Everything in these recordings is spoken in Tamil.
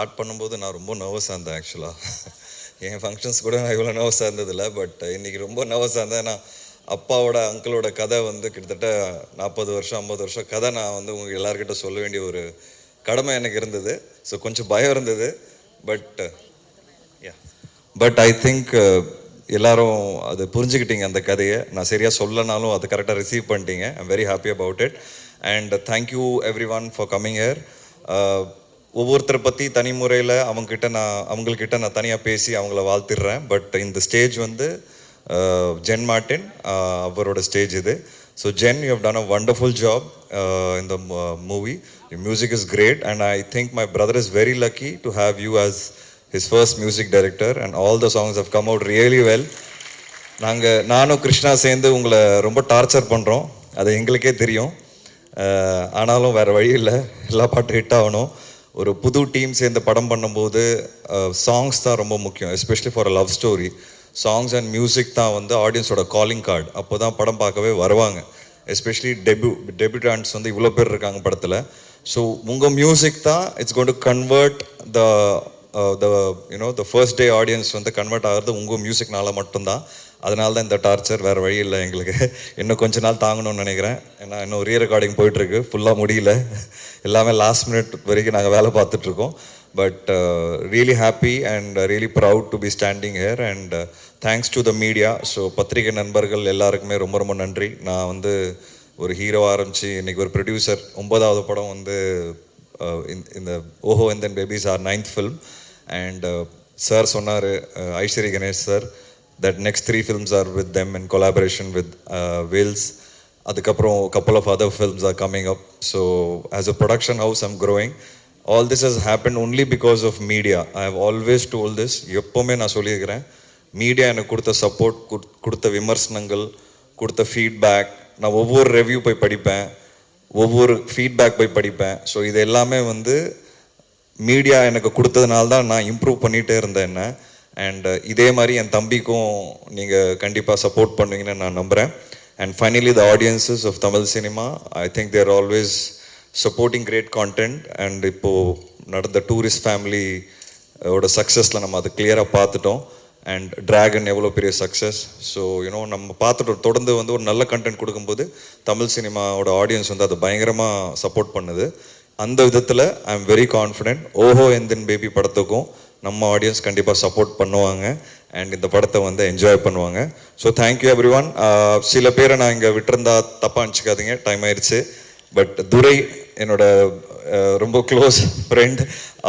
ஸ்டார்ட் பண்ணும்போது நான் ரொம்ப நர்வஸாக இருந்தேன் ஆக்சுவலாக. என் ஃபங்க்ஷன்ஸ் கூட நான் இவ்வளோ நர்வஸாக இருந்ததில்லை. பட் இன்றைக்கி ரொம்ப நர்வஸாக இருந்தேன். ஏன்னா அப்பாவோட அங்கிளோட கதை வந்து கிட்டத்தட்ட 40 வருஷம் 50 வருஷம் கதை நான் வந்து உங்களுக்கு எல்லாருக்கிட்ட சொல்ல வேண்டிய ஒரு கடமை எனக்கு இருந்தது. ஸோ கொஞ்சம் பயம் இருந்தது. பட் ஐ திங்க் எல்லாரும் அது புரிஞ்சுக்கிட்டீங்க. அந்த கதையை நான் சரியாக சொல்லனாலும் அது கரெக்டாக ரிசீவ் பண்ணிட்டீங்க. I'm very happy about it. And thank you everyone for coming here. ஒவ்வொருத்தரை பற்றி தனி முறையில் அவங்கக்கிட்ட நான் தனியாக பேசி அவங்கள வாழ்த்திடுறேன். பட் இந்த ஸ்டேஜ் வந்து ஜென் மார்ட்டின் அவரோட ஸ்டேஜ் இது. So Jen, you have done a wonderful job in the movie. Your music is great and I think my brother is very lucky to have you as his first music director and all the songs have come out really well. நானும் கிருஷ்ணா சேர்ந்து உங்களை ரொம்ப டார்ச்சர் பண்ணுறோம், அது எங்களுக்கே தெரியும். ஆனாலும் வேறு வழி இல்லை, எல்லா பாட்டும் ஹிட் ஆகணும். ஒரு புது டீம் சேர்ந்து படம் பண்ணும்போது சாங்ஸ் தான் ரொம்ப முக்கியம், especially for a love story. Songs and music தான் வந்து ஆடியன்ஸோட காலிங் கார்டு. அப்போ தான் படம் பார்க்கவே வருவாங்க. எஸ்பெஷலி டெபியூட்டான்ஸ் வந்து இவ்வளோ பேர் இருக்காங்க படத்தில். ஸோ உங்கள் மியூசிக் தான் it's going to convert the first day audience வந்து கன்வெர்ட் ஆகிறது உங்கள் மியூசிக்னால மட்டும்தான். அதனால தான் இந்த டார்ச்சர், வேறு வழி இல்லை எங்களுக்கு. இன்னும் கொஞ்ச நாள் தாங்கணும்னு நினைக்கிறேன். ஏன்னா இன்னும் ரீ ரெக்கார்டிங் போயிட்டுருக்கு, ஃபுல்லாக முடியல. எல்லாமே லாஸ்ட் மினிட் வரைக்கும் நாங்கள் வேலை பார்த்துட்ருக்கோம். But really happy and really proud to be standing here and thanks to the media. So பத்திரிகை நண்பர்கள் எல்லாருக்குமே ரொம்ப ரொம்ப நன்றி. நான் வந்து ஒரு ஹீரோ ஆரம்பித்து இன்றைக்கி ஒரு ப்ரொடியூசர், 9வது படம் வந்து இந்த ஓஹோ and then babies are 9th film. And sir சொன்னார், Ishari Ganesh sir, that next 3 films are with them in collaboration with Wales. அதுக்கப்புறம் couple of other films are coming up. So as a production house I'm growing. All this has happened only because of media. I have always told this, எப்போவுமே நான் சொல்லியிருக்கிறேன், மீடியா எனக்கு கொடுத்த சப்போர்ட், கொடுத்த விமர்சனங்கள், கொடுத்த ஃபீட்பேக், நான் ஒவ்வொரு ரிவ்யூ போய் படிப்பேன், ஒவ்வொரு ஃபீட்பேக் போய் படிப்பேன். ஸோ இது எல்லாமே வந்து மீடியா எனக்கு கொடுத்ததுனால தான் நான் இம்ப்ரூவ் பண்ணிகிட்டே இருந்தேன் என்ன. அண்ட் இதே மாதிரி என் தம்பிக்கும் நீங்கள் கண்டிப்பாக சப்போர்ட் பண்ணுவீங்கன்னு நான் நம்புகிறேன். And finally the audiences of Tamil cinema, I think they're always supporting great content. And இப்போது நடந்த டூரிஸ்ட் ஃபேமிலி ஓட சக்ஸஸில் நம்ம அதை கிளியராக பார்த்துட்டோம். அண்ட் ட்ராகன் எவ்வளோ பெரிய சக்ஸஸ். ஸோ யூனோ நம்ம பார்த்துட்டோம். தொடர்ந்து வந்து ஒரு நல்ல கண்டென்ட் கொடுக்கும்போது தமிழ் சினிமாவோட ஆடியன்ஸ் வந்து அதை பயங்கரமாக சப்போர்ட் பண்ணுது. அந்த விதத்தில் ஐ எம் வெரி கான்ஃபிடென்ட் ஓஹோ அண்ட் தென் பேபி படத்துக்கும் நம்ம ஆடியன்ஸ் கண்டிப்பாக சப்போர்ட் பண்ணுவாங்க அண்ட் இந்த படத்தை வந்து என்ஜாய் பண்ணுவாங்க. So thank you every one. சில பேரை நான் இங்கே விட்டுருந்தா தப்பாக நினச்சிக்காதீங்க, டைம் ஆயிடுச்சு. பட் துரை என்னோட ரொம்ப க்ளோஸ் ஃப்ரெண்ட்,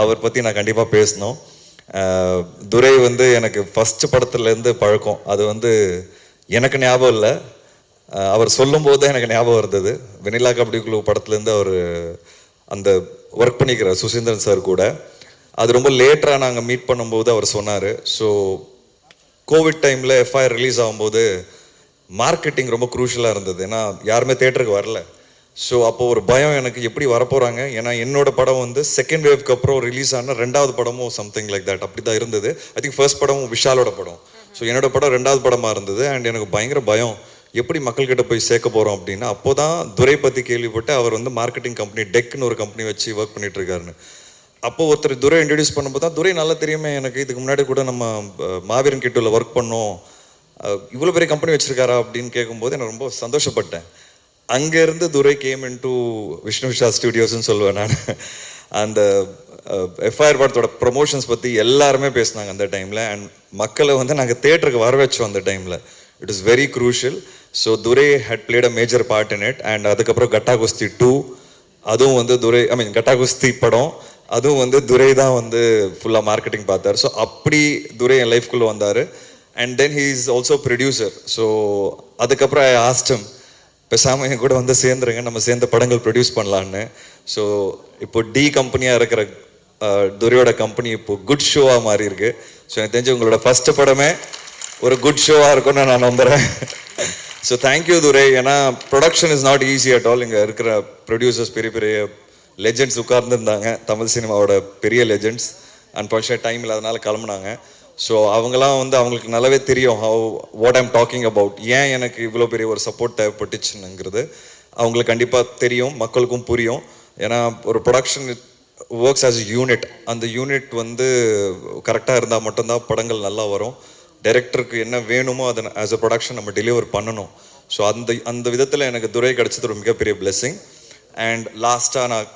அவர் பற்றி நான் கண்டிப்பாக பேசணும். துரை வந்து எனக்கு ஃபஸ்ட்டு படத்துலேருந்து பழக்கம். அது வந்து எனக்கு ஞாபகம் இல்லை, அவர் சொல்லும்போது தான் எனக்கு ஞாபகம் இருந்தது. வெனிலா கபடி குழு படத்துலேருந்து அவர் அந்த ஒர்க் பண்ணிக்கிறார் சுசீந்திரன் சார் கூட. அது ரொம்ப லேட்டராக நாங்கள் மீட் பண்ணும்போது அவர் சொன்னார். ஸோ கோவிட் டைமில் எஃப்ஐஆர் ரிலீஸ் ஆகும்போது மார்க்கெட்டிங் ரொம்ப க்ரூஷலாக இருந்தது. ஏன்னா யாருமே தேட்டருக்கு வரல. ஸோ அப்போது ஒரு பயம் எனக்கு, எப்படி வரப்போகிறாங்க. ஏன்னா என்னோடய படம் வந்து செகண்ட் வேவ்க்கு அப்புறம் ரிலீஸ் ஆன 2வது படமும் சம்திங் லைக் தட் அப்படி தான் இருந்தது. ஐ திங்க் ஃபர்ஸ்ட் படமும் விஷாலோட படம். ஸோ என்னோடய படம் 2வது படமாக இருந்தது. அண்ட் எனக்கு பயங்கர பயம், எப்படி மக்கள்கிட்ட போய் சேர்க்க போகிறோம் அப்படின்னு. அப்போ தான் துரை பற்றி கேள்விப்பட்டு, அவர் வந்து மார்க்கெட்டிங் கம்பெனி டெக்னு ஒரு கம்பெனி வச்சு ஒர்க் பண்ணிகிட்ருக்காருன்னு. அப்போது ஒருத்தர் துரை இன்ட்ரடியூஸ் பண்ணும்போது தான், துரை நல்லா தெரியுமே எனக்கு, இதுக்கு முன்னாடி கூட நம்ம மாவீரன் கிட்டூவில் ஒர்க் பண்ணோம், இவ்வளோ பெரிய கம்பெனி வச்சுருக்காரா அப்படின்னு கேட்கும்போது எனக்கு ரொம்ப சந்தோஷப்பட்டேன். அங்கேருந்து Durai came in to Vishnu Vishal ஸ்டுடியோஸ்ன்னு சொல்லுவேன் நான். அந்த எஃப்ஐஆர் படத்தோட ப்ரொமோஷன்ஸ் பற்றி எல்லாருமே பேசினாங்க அந்த டைமில். அண்ட் மக்களை வந்து நாங்கள் தேட்டருக்கு வர வச்சோம் அந்த டைமில். It is very crucial. So Durai had played a major part in it. And அதுக்கப்புறம் கட்டா குஸ்தி 2, அதுவும் வந்து துரை, ஐ மீன் கட்டா குஸ்தி படம், அதுவும் வந்து துரை தான் வந்து ஃபுல்லாக மார்க்கெட்டிங் பார்த்தார். ஸோ அப்படி துரை என் லைஃப்குள்ளே வந்தார். And then he is also producer. So அதுக்கப்புறம் ஐ ஆஸ்டம், பேசாமல் என் கூட வந்து சேர்ந்துருங்க, நம்ம சேர்ந்த படங்கள் ப்ரொடியூஸ் பண்ணலான்னு. ஸோ இப்போ டி கம்பெனியாக இருக்கிற துரையோட கம்பெனி இப்போ குட் ஷோவாக மாறி இருக்கு. ஸோ எனக்கு தெரிஞ்சு உங்களோட ஃபஸ்ட்டு படமே ஒரு குட் ஷோவாக இருக்கும்னு நான் நம்புகிறேன். ஸோ தேங்க்யூ துரை. ஏன்னா production is not easy at all. இங்கே இருக்கிற ப்ரொடியூசர்ஸ் பெரிய பெரிய லெஜெண்ட்ஸ் உட்கார்ந்துருந்தாங்க, தமிழ் சினிமாவோட பெரிய லெஜெண்ட்ஸ். அன்ஃபார்ச்சுனேட் டைம் இல்லாதனால கிளம்புனாங்க. ஸோ அவங்களாம் வந்து அவங்களுக்கு நல்லாவே தெரியும் வாட் ஐம் டாக்கிங் அபவுட். ஏன் எனக்கு இவ்வளோ பெரிய ஒரு சப்போர்ட் தேவைப்பட்டுச்சுங்கிறது அவங்களுக்கு கண்டிப்பாக தெரியும், மக்களுக்கும் புரியும். ஏன்னா ஒரு ப்ரொடக்ஷன் ஒர்க்ஸ் ஆஸ் யூனிட். அந்த யூனிட் வந்து கரெக்டாக இருந்தால் மட்டும்தான் படங்கள் நல்லா வரும். டைரக்டருக்கு என்ன வேணுமோ அதை ஆஸ் அ ப்ரொடக்ஷன் நம்ம டெலிவர் பண்ணணும். ஸோ அந்த விதத்தில் எனக்கு துரை கிடைச்சது ஒரு மிகப்பெரிய பிளெஸ்ஸிங். அண்ட் லாஸ்ட்டாக நான்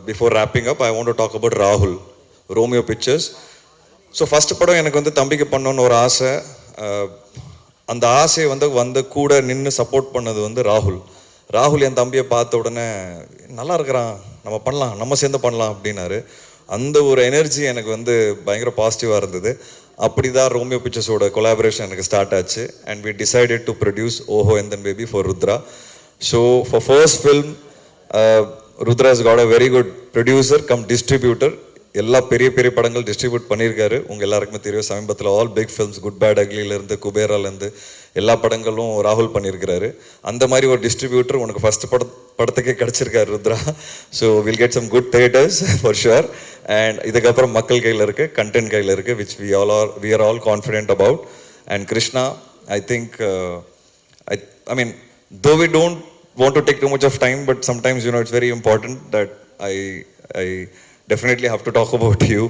before wrapping up I want to talk about ராகுல், ரோமியோ பிக்சர்ஸ். ஸோ ஃபஸ்ட்டு படம் எனக்கு வந்து தம்பிக்கு பண்ணணுன்னு ஒரு ஆசை. அந்த ஆசையை வந்து கூட நின்று சப்போர்ட் பண்ணது வந்து ராகுல் என் தம்பியை பார்த்த உடனே நல்லா இருக்கிறான், நம்ம பண்ணலாம், நம்ம சேர்ந்து பண்ணலாம் அப்படின்னாரு. அந்த ஒரு எனர்ஜி எனக்கு வந்து பயங்கர பாசிட்டிவாக இருந்தது. அப்படி தான் ரோமியோ பிக்சர்ஸோட கொலாபரேஷன் எனக்கு ஸ்டார்ட் ஆச்சு. And we decided to produce Oho Enthan Baby for Rudra. So for first film Rudra has got a very good producer cum distributor. எல்லா பெரிய பெரிய படங்கள் டிஸ்ட்ரிபியூட் பண்ணியிருக்காரு. உங்கள் எல்லாருக்குமே தெரியும், சமீபத்தில் all big films, good bad அக்லிலேருந்து குபேராலேருந்து எல்லா படங்களும் ராகுல் பண்ணியிருக்கிறாரு. அந்த மாதிரி ஒரு டிஸ்ட்ரிபியூட்டர் உனக்கு ஃபஸ்ட் படத்துக்கே கிடச்சிருக்காரு Rudra. So will get some good theatres for sure. And இதுக்கப்புறம் மக்கள் கையில் இருக்குது, கண்டென்ட் கையில் இருக்குது, which we are all confident about. And Krishna, I think I mean, though we don't want to take too much of time, but sometimes, you know, it's very important that I definitely have to talk about you.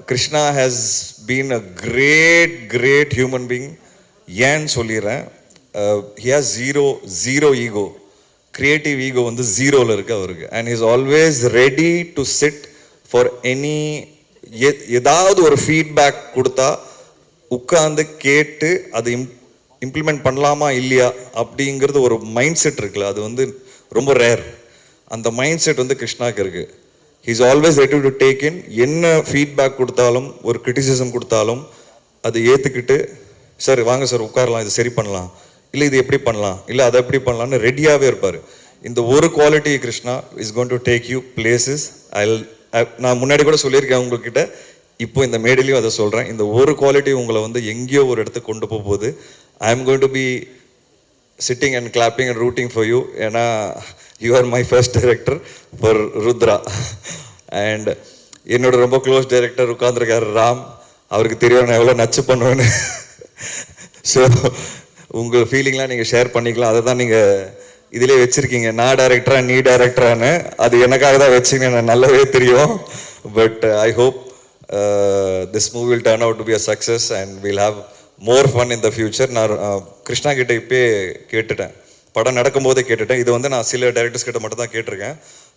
Krishna has been a great human being. ஏன்னு சொல்லிடுறேன், he has zero ego. Creative ego வந்து ஜீரோவில் இருக்கு அவருக்கு. And he is always ready to sit for any ஏதாவது ஒரு ஃபீட்பேக் கொடுத்தா உட்காந்து கேட்டு அது இம்ப்ளிமெண்ட் பண்ணலாமா இல்லையா அப்படிங்கிறது ஒரு மைண்ட் செட் இருக்குல்ல, அது வந்து ரொம்ப ரேர். அந்த மைண்ட் செட் வந்து கிருஷ்ணாக்கு இருக்கு. He is always ready to take in. என்ன ஃபீட்பேக் கொடுத்தாலும், ஒரு கிரிட்டிசிசம் கொடுத்தாலும் அதை ஏற்றுக்கிட்டு, சார் வாங்க சார் உட்காரலாம், இது சரி பண்ணலாம், இல்லை இது எப்படி பண்ணலாம், இல்லை அதை எப்படி பண்ணலாம்னு ரெடியாகவே இருப்பார். இந்த ஒரு quality Krishna is going to take you places. நான் முன்னாடி கூட சொல்லியிருக்கேன் உங்ககிட்ட, இப்போ இந்த மேடையிலையும் அதை சொல்கிறேன். இந்த ஒரு குவாலிட்டி உங்களை வந்து எங்கேயோ ஒரு இடத்துக்கு கொண்டு போகுது. I am going to be sitting and clapping and rooting for you. ஏன்னா you are my first director for Rudra. And என்னோட ரொம்ப க்ளோஸ் டைரக்டர் உட்காந்துருக்காரு ராம். அவருக்கு தெரியும் நான் எவ்வளோ நச்சு பண்ணுவேன்னு. ஸோ உங்கள் ஃபீலிங்லாம் நீங்கள் ஷேர் பண்ணிக்கலாம். அதை தான் நீங்கள் இதிலே வச்சுருக்கீங்க, நான் டைரக்டரா நீ டைரக்டரான்னு. அது எனக்காக தான் வச்சுங்க, எனக்கு நல்லாவே தெரியும். But I hope this movie will turn out to be a success and will have more fun in the future. நான் கிருஷ்ணா கிட்ட இப்போயே கேட்டுட்டேன், படம் நடக்கும்போதே கேட்டுட்டேன். இது வந்து நான் சில டைரக்டர்ஸ் கிட்ட மட்டும் தான் கேட்டிருக்கேன்,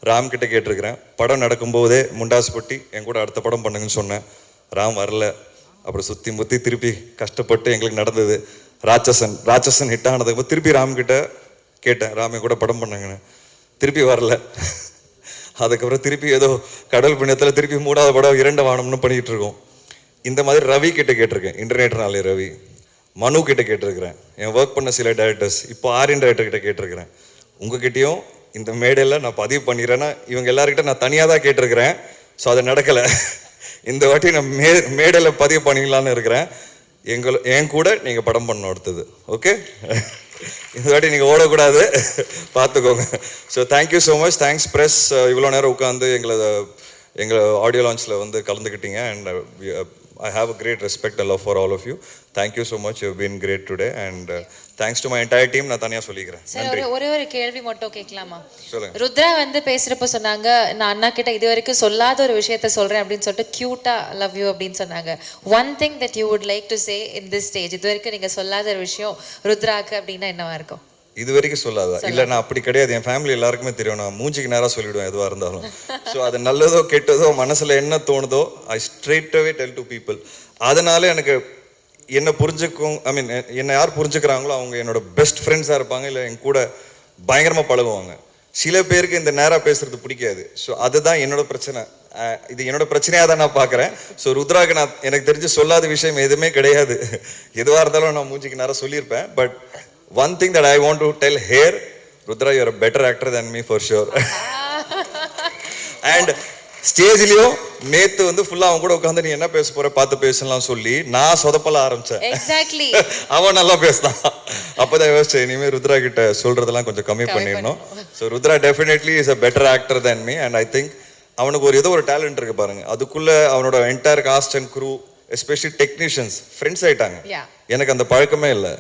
ராம் கிட்ட கேட்டிருக்கிறேன். படம் நடக்கும்போதே முண்டாசுப்பட்டி என் கூட அடுத்த படம் பண்ணுங்கன்னு சொன்னேன். ராம் வரல. அப்புறம் சுற்றி முற்றி திருப்பி கஷ்டப்பட்டு எங்களுக்கு நடந்தது. ராட்சசன் ஹிட் ஆனதுக்கு திருப்பி ராம் கிட்ட கேட்டேன், ராம் என் கூட படம் பண்ணாங்கன்னு. திருப்பி வரல. அதுக்கப்புறம் திருப்பி ஏதோ கடல் புண்ணியத்தில் திருப்பி 3வது படம் 2 வானம்னு பண்ணிகிட்டு இருக்கோம். இந்த மாதிரி ரவி கிட்ட கேட்டிருக்கேன், இன்டர்நேட்னாலே ரவி. மனு கிட்ட கேட்டிருக்கிறேன், என் ஒர்க் பண்ண சில டைரக்டர்ஸ், இப்போ ஆரியன் டைரக்டர் கிட்ட கேட்டிருக்கிறேன். உங்ககிட்டயும் இந்த மேடையில் நான் பதிவு பண்ணிடுறேன்னா இவங்க எல்லாருக்கிட்ட நான் தனியாக தான் கேட்டிருக்கிறேன். ஸோ அது நடக்கலை. இந்த வாட்டி நான் மேடையில் பதிவு பண்ணிக்கலான்னு இருக்கிறேன். என் கூட நீங்கள் படம் பண்ணணும் அடுத்தது. ஓகே, இந்த வாட்டி நீங்கள் ஓடக்கூடாது, பார்த்துக்கோங்க. So thank you so much. Thanks press, இவ்வளோ நேரம் உட்காந்து எங்களை ஆடியோ லான்ச்சில் வந்து கலந்துக்கிட்டீங்க. And I have a great respect and love for all of you. Thank you so much. You've been great today. And thanks to my entire team. நான் தனியாக சொல்லிக்கிறேன். சரி, ஒரு கேள்வி மட்டும் கேட்கலாமா? சொல்லுங்க. ருத்ரா வந்து பேசுகிறப்ப சொன்னாங்க, நான் அண்ணா கிட்ட இது வரைக்கும் சொல்லாத ஒரு விஷயத்த சொல்கிறேன் அப்படின்னு சொல்லிட்டு க்யூட்டாக லவ் யூ அப்படின்னு சொன்னாங்க. One thing that you would like to say in this stage, இது வரைக்கும் நீங்கள் சொல்லாத ஒரு விஷயம் ருத்ராக்கு அப்படின்னா என்னவா இருக்கும்? இது வரைக்கும் சொல்லாதா? இல்லை, நான் அப்படி கிடையாது. என் ஃபேமிலி எல்லாருக்குமே தெரியும், நான் மூஞ்சிக்கு நேராக சொல்லிவிடுவேன் எதுவாக இருந்தாலும். ஸோ அது நல்லதோ கெட்டதோ மனசில் என்ன தோணுதோ I straight away tell to people. அதனால எனக்கு என்னை புரிஞ்சுக்கும், ஐ மீன் என்னை யார் புரிஞ்சுக்கிறாங்களோ அவங்க என்னோட பெஸ்ட் ஃப்ரெண்ட்ஸாக இருப்பாங்க, இல்லை என் கூட பயங்கரமாக பழகுவாங்க. சில பேருக்கு இந்த நேராக பேசுறது பிடிக்காது. ஸோ அதுதான் என்னோட பிரச்சனை. இது என்னோட பிரச்சனையாக தான் நான் பார்க்குறேன். ஸோ ருத்ராக்கு நான் எனக்கு தெரிஞ்சு சொல்லாத விஷயம் எதுவுமே கிடையாது. எதுவாக இருந்தாலும் நான் மூஞ்சிக்கு நேராக சொல்லியிருப்பேன். But one thing that I want to tell here, Rudra, you are a better actor than me for sure. And ஸ்டேஜ்லயும் நேத்து வந்து ஃபுல்லா அவன் கூட உட்காந்து நீ என்ன பேச போற பார்த்து பேசலாம் சொல்லி நான் சொதப்பல ஆரம்பிச்சேன். எக்ஸாக்ட்லி. அவன் நல்லா பேசினான். அப்பதான் யோசிச்சேன், இனிமே ருத்ரா கிட்ட சொல்றதெல்லாம் கொஞ்சம் கம்மி பண்ணிடணும். So Rudra definitely is a better actor than me. And I think அவனுக்கு ஏதோ ஒரு டேலண்ட் இருக்கு பாருங்க. அதுக்குள்ள அவனோட entire cast and crew, especially technicians friends ஆயிட்டாங்க. எனக்கு அந்த பழக்கமே இல்லை.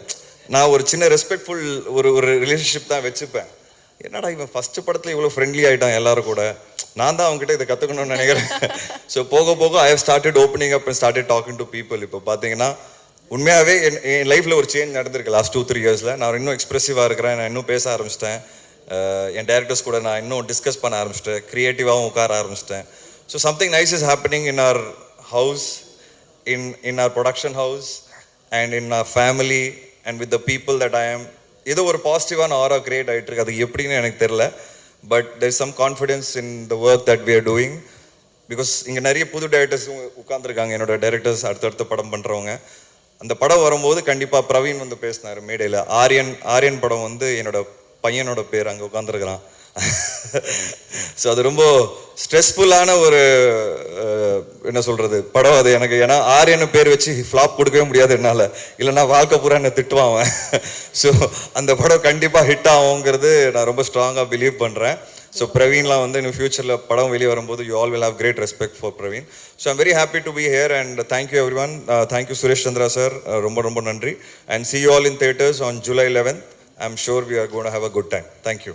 நான் ஒரு சின்ன ரெஸ்பெக்ட்ஃபுல் ஒரு ரிலேஷன்ஷிப் தான் வச்சுப்பேன். என்னடா இவன் ஃபர்ஸ்ட் படத்தில் இவ்வளோ ஃப்ரெண்ட்லி ஆகிட்டான் எல்லாரும் கூட, நான் தான் அவங்ககிட்ட இதை கற்றுக்கணும்னு நினைக்கிறேன். ஸோ போக போக I have started opening up and started talking to people. இப்போ பார்த்தீங்கன்னா உண்மையாகவே என் லைஃப்பில் ஒரு சேஞ்ச் நடந்திருக்கு லாஸ்ட் 2-3 இயர்ஸில். நான் இன்னும் எக்ஸ்ப்ரெசிவாக இருக்கிறேன், நான் இன்னும் பேச ஆரம்பிச்சிட்டேன், என் டேரக்டர்ஸ் கூட நான் இன்னும் டிஸ்கஸ் பண்ண ஆரம்பிச்சிட்டேன், க்ரியேட்டிவாகவும் உட்கார ஆரம்பிச்சிட்டேன். So something nice is happening in our house, in our production house and in our family and with the people that I am. ஏதோ ஒரு பாசிட்டிவான ஆரா கிரியேட் ஆகிட்டு இருக்கு. அது எப்படின்னு எனக்கு தெரியல. But there is some confidence in the work that we are doing. Because இங்கே நிறைய புது டைரக்டர்ஸ் உட்காந்துருக்காங்க, என்னோட டைரக்டர்ஸ் அடுத்தடுத்த படம் பண்ணுறவங்க. அந்த படம் வரும்போது கண்டிப்பாக பிரவீன் வந்து பேசினார் மேடையில். ஆரியன் படம் வந்து என்னோட பையனோட பேர் அங்கே உட்காந்துருக்கிறான். ஸோ அது ரொம்ப ஸ்ட்ரெஸ்ஃபுல்லான ஒரு என்ன சொல்கிறது படம் அது எனக்கு. ஏன்னா ஆரியன்னு பேர் வச்சு ஃப்ளாப் கொடுக்கவே முடியாது என்னால், இல்லைன்னா வாழ்க்கை பூரா என்னை திட்டுவான் அவன். ஸோ அந்த படம் கண்டிப்பாக ஹிட் ஆகுங்கிறது நான் ரொம்ப ஸ்ட்ராங்காக பிலீவ் பண்ணுறேன். ஸோ பிரவீன்லாம் வந்து இன்னும் ஃபியூச்சரில் படம் வெளியே வரும்போது you all will have great respect for Praveen. So I'm very happy to be here and thank you everyone. Thank you Suresh Chandra sir, ரொம்ப ரொம்ப நன்றி. And see you all in theatres on July 11th. I'm sure we are going to have a good time. Thank you.